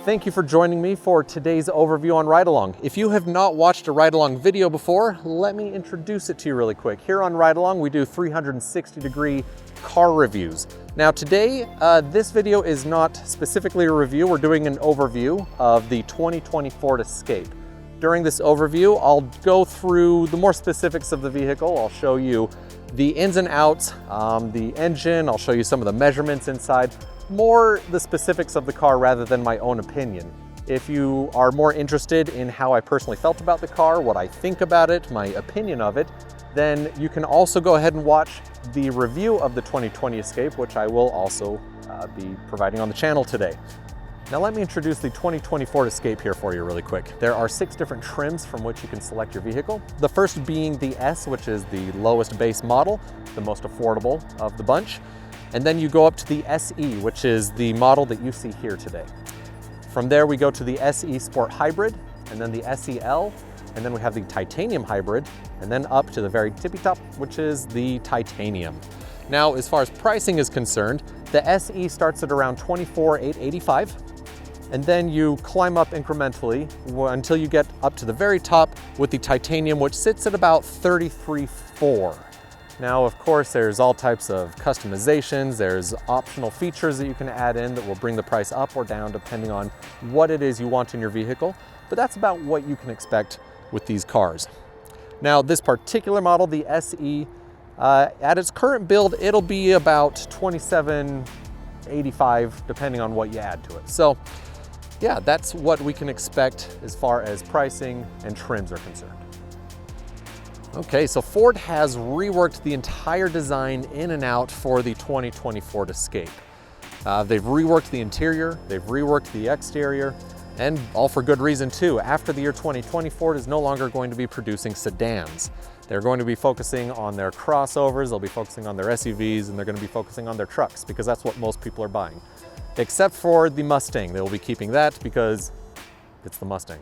Thank you for joining me for today's overview on Ride Along. If you have not watched a Ride Along video before, let me introduce it to you really quick. Here on Ride Along, we do 360-degree car reviews. Now today, this video is not specifically a review. We're doing an overview of the 2020 Ford Escape. During this overview, I'll go through the more specifics of the vehicle. I'll show you the ins and outs, the engine. I'll show you some of the measurements inside. More the specifics of the car rather than my own opinion. If you are more interested in how I personally felt about the car, what I think about it, my opinion of it, then you can also go ahead and watch the review of the 2020 Escape, which I will also be providing on the channel today. Now let me introduce the 2020 Ford Escape here for you really quick. There are 6 different trims from which you can select your vehicle. The first being the S, which is the lowest base model, the most affordable of the bunch. And then you go up to the SE, which is the model that you see here today. From there we go to the SE Sport Hybrid, and then the SEL, and then we have the Titanium Hybrid, and then up to the very tippy top, which is the Titanium. Now, as far as pricing is concerned, the SE starts at around $24,885, and then you climb up incrementally until you get up to the very top with the Titanium, which sits at about $33,400. Now, of course, there's all types of customizations. There's optional features that you can add in that will bring the price up or down depending on what it is you want in your vehicle. But that's about what you can expect with these cars. Now, this particular model, the SE, at its current build, it'll be about $27,885 depending on what you add to it. So yeah, that's what we can expect as far as pricing and trims are concerned. Okay, so Ford has reworked the entire design in and out for the 2020 Ford Escape. They've reworked the interior, they've reworked the exterior, and all for good reason too. After the year 2020, Ford is no longer going to be producing sedans. They're going to be focusing on their crossovers, they'll be focusing on their SUVs, and they're going to be focusing on their trucks because that's what most people are buying. Except for the Mustang. They will be keeping that because it's the Mustang.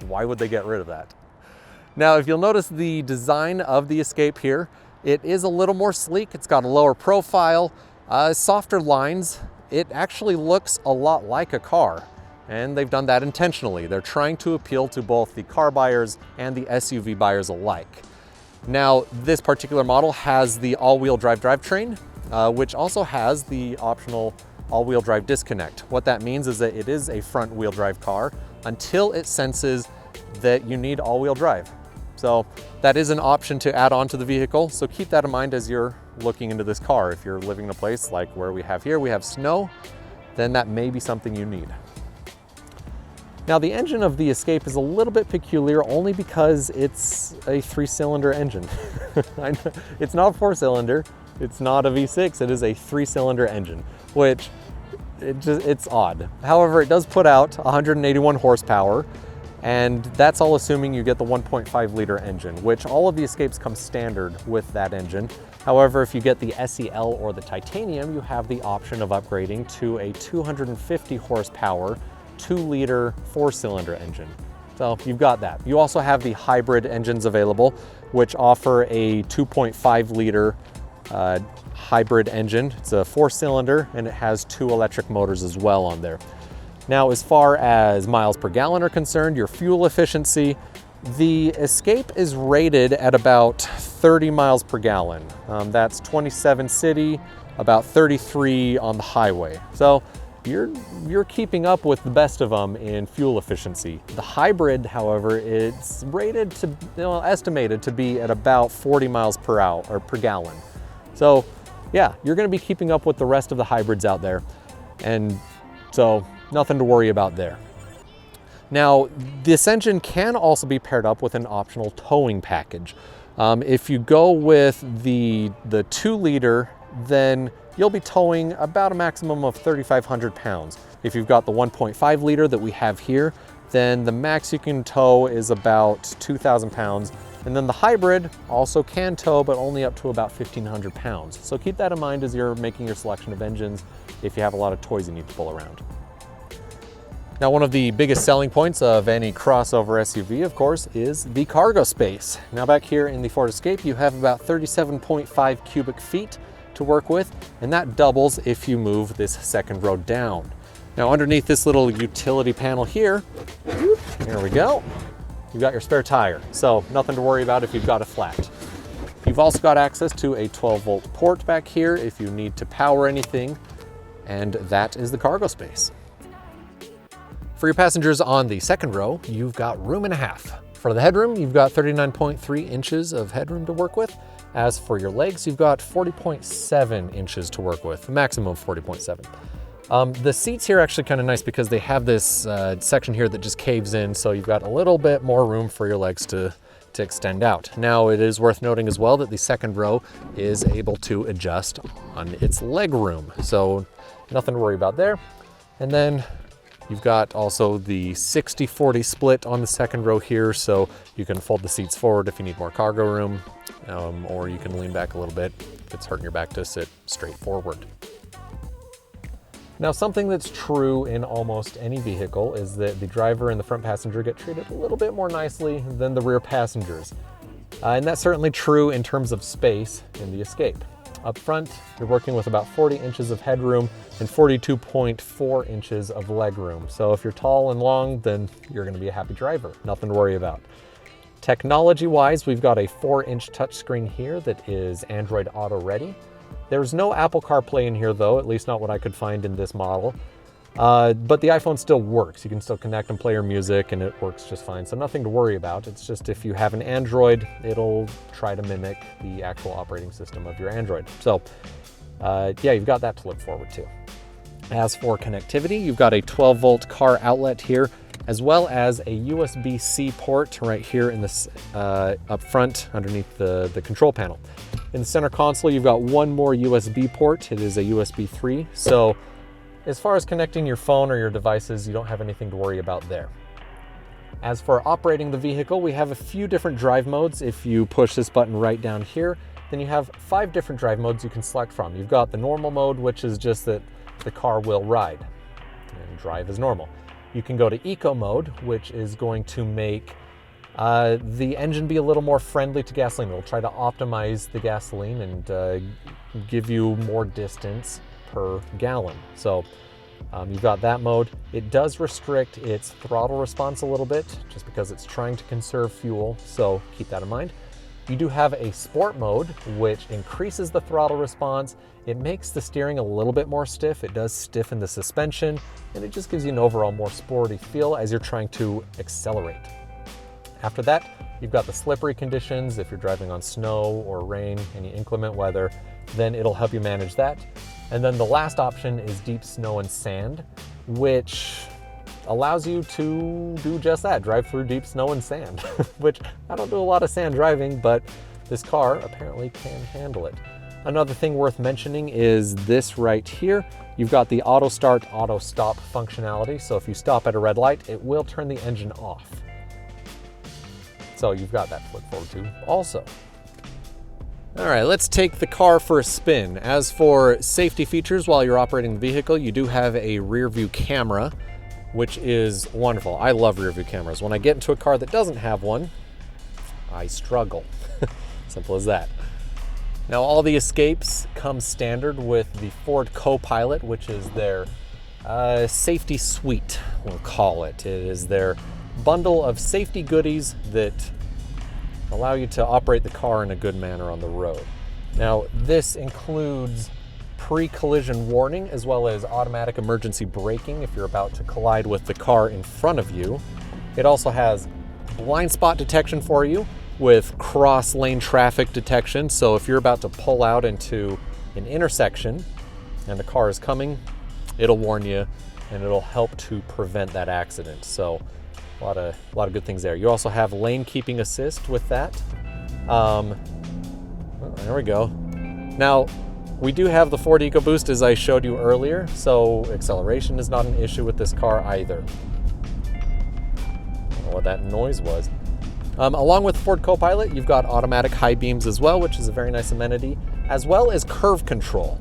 Why would they get rid of that? Now, if you'll notice the design of the Escape here, it is a little more sleek. It's got a lower profile, softer lines. It actually looks a lot like a car, and they've done that intentionally. They're trying to appeal to both the car buyers and the SUV buyers alike. Now, this particular model has the all-wheel drive drivetrain, which also has the optional all-wheel drive disconnect. What that means is that it is a front-wheel drive car until it senses that you need all-wheel drive. So that is an option to add on to the vehicle. So keep that in mind as you're looking into this car. If you're living in a place like where we have here, we have snow, then that may be something you need. Now the engine of the Escape is a little bit peculiar only because it's a 3-cylinder engine. It's not a 4-cylinder, it's not a V6, it is a 3-cylinder engine, which it's odd. However, it does put out 181 horsepower, and that's all assuming you get the 1.5 liter engine, which all of the Escapes come standard with that engine. However, if you get the SEL or the Titanium, you have the option of upgrading to a 250 horsepower, 2-liter 4-cylinder engine. So you've got that. You also have the hybrid engines available, which offer a 2.5 liter hybrid engine. It's a 4-cylinder and it has 2 electric motors as well on there. Now, as far as miles per gallon are concerned, your fuel efficiency, the Escape is rated at about 30 miles per gallon. That's 27 city, about 33 on the highway. So you're keeping up with the best of them in fuel efficiency. The hybrid, however, it's rated to, estimated to be at about 40 miles per hour or per gallon. So yeah, you're going to be keeping up with the rest of the hybrids out there, and so nothing to worry about there. Now, this engine can also be paired up with an optional towing package. If you go with the 2-liter, then you'll be towing about a maximum of 3,500 pounds. If you've got the 1.5 liter that we have here, then the max you can tow is about 2,000 pounds. And then the hybrid also can tow, but only up to about 1,500 pounds. So keep that in mind as you're making your selection of engines if you have a lot of toys you need to pull around. Now, one of the biggest selling points of any crossover SUV, of course, is the cargo space. Now, back here in the Ford Escape, you have about 37.5 cubic feet to work with, and that doubles if you move this second row down. Now underneath this little utility panel here we go, you've got your spare tire. So nothing to worry about if you've got a flat. You've also got access to a 12-volt port back here if you need to power anything, and that is the cargo space. For your passengers on the second row, you've got room and a half. For the headroom, you've got 39.3 inches of headroom to work with. As for your legs, you've got 40.7 inches to work with, a maximum of 40.7. The seats here are actually kind of nice because they have this section here that just caves in, so you've got a little bit more room for your legs to extend out. Now, it is worth noting as well that the second row is able to adjust on its leg room, so nothing to worry about there. And then you've got also the 60-40 split on the second row here, so you can fold the seats forward if you need more cargo room, or you can lean back a little bit if it's hurting your back to sit straight forward. Now, something that's true in almost any vehicle is that the driver and the front passenger get treated a little bit more nicely than the rear passengers. And that's certainly true in terms of space in the Escape. Up front, you're working with about 40 inches of headroom and 42.4 inches of legroom. So if you're tall and long, then you're going to be a happy driver. Nothing to worry about. Technology-wise, we've got a 4-inch touchscreen here that is Android Auto ready. There's no Apple CarPlay in here though, at least not what I could find in this model. But the iPhone still works. You can still connect and play your music and it works just fine. So nothing to worry about. It's just if you have an Android, it'll try to mimic the actual operating system of your Android. So yeah, you've got that to look forward to. As for connectivity, you've got a 12-volt car outlet here, as well as a USB-C port right here in this up front underneath the control panel. In the center console, you've got one more USB port. It is a USB 3. So as far as connecting your phone or your devices, you don't have anything to worry about there. As for operating the vehicle, we have a few different drive modes. If you push this button right down here, then you have 5 different drive modes you can select from. You've got the normal mode, which is just that the car will ride and drive as normal. You can go to eco mode, which is going to make the engine be a little more friendly to gasoline. It'll try to optimize the gasoline and give you more distance per gallon. So you've got that mode. It does restrict its throttle response a little bit just because it's trying to conserve fuel, so keep that in mind. You do have a sport mode, which increases the throttle response. It makes the steering a little bit more stiff. It does stiffen the suspension, and it just gives you an overall more sporty feel as you're trying to accelerate. After that, you've got the slippery conditions. If you're driving on snow or rain, any inclement weather, then it'll help you manage that. And then the last option is deep snow and sand, which allows you to do just that, drive through deep snow and sand, which I don't do a lot of sand driving, but this car apparently can handle it. Another thing worth mentioning is this right here. You've got the auto start, auto stop functionality. So if you stop at a red light, it will turn the engine off. So you've got that to look forward to also. All right, let's take the car for a spin. As for safety features while you're operating the vehicle, you do have a rear view camera, which is wonderful. I love rear view cameras. When I get into a car that doesn't have one, I struggle. Simple as that. Now, all the Escapes come standard with the Ford Co-Pilot, which is their safety suite, we'll call it. It is their bundle of safety goodies that allow you to operate the car in a good manner on the road. Now, this includes pre-collision warning as well as automatic emergency braking if you're about to collide with the car in front of you. It also has blind spot detection for you with cross lane traffic detection. So if you're about to pull out into an intersection and a car is coming, it'll warn you and it'll help to prevent that accident. So a lot of good things there. You also have lane keeping assist with that. Oh, there we go. Now, we do have the Ford EcoBoost as I showed you earlier, so acceleration is not an issue with this car either. I don't know what that noise was. Along with Ford Co-Pilot, you've got automatic high beams as well, which is a very nice amenity, as well as curve control.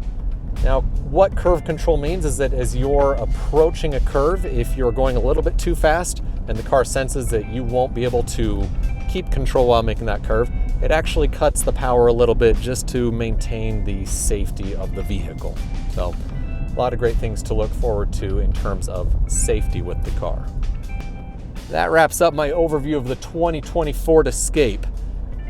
Now, what curve control means is that as you're approaching a curve, if you're going a little bit too fast and the car senses that you won't be able to keep control while making that curve, it actually cuts the power a little bit just to maintain the safety of the vehicle. So a lot of great things to look forward to in terms of safety with the car. That wraps up my overview of the 2020 Ford Escape.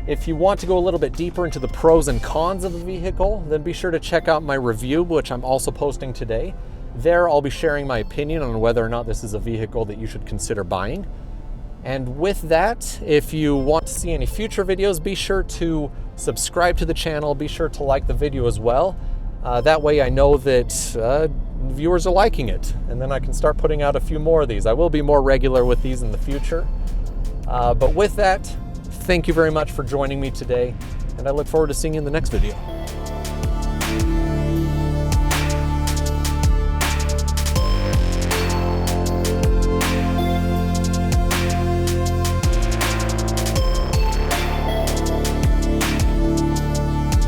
If you want to go a little bit deeper into the pros and cons of the vehicle, then be sure to check out my review, which I'm also posting today. There, I'll be sharing my opinion on whether or not this is a vehicle that you should consider buying. And with that, if you want to see any future videos, be sure to subscribe to the channel. Be sure to like the video as well. That way I know that viewers are liking it, and then I can start putting out a few more of these. I will be more regular with these in the future. But with that, thank you very much for joining me today, and I look forward to seeing you in the next video.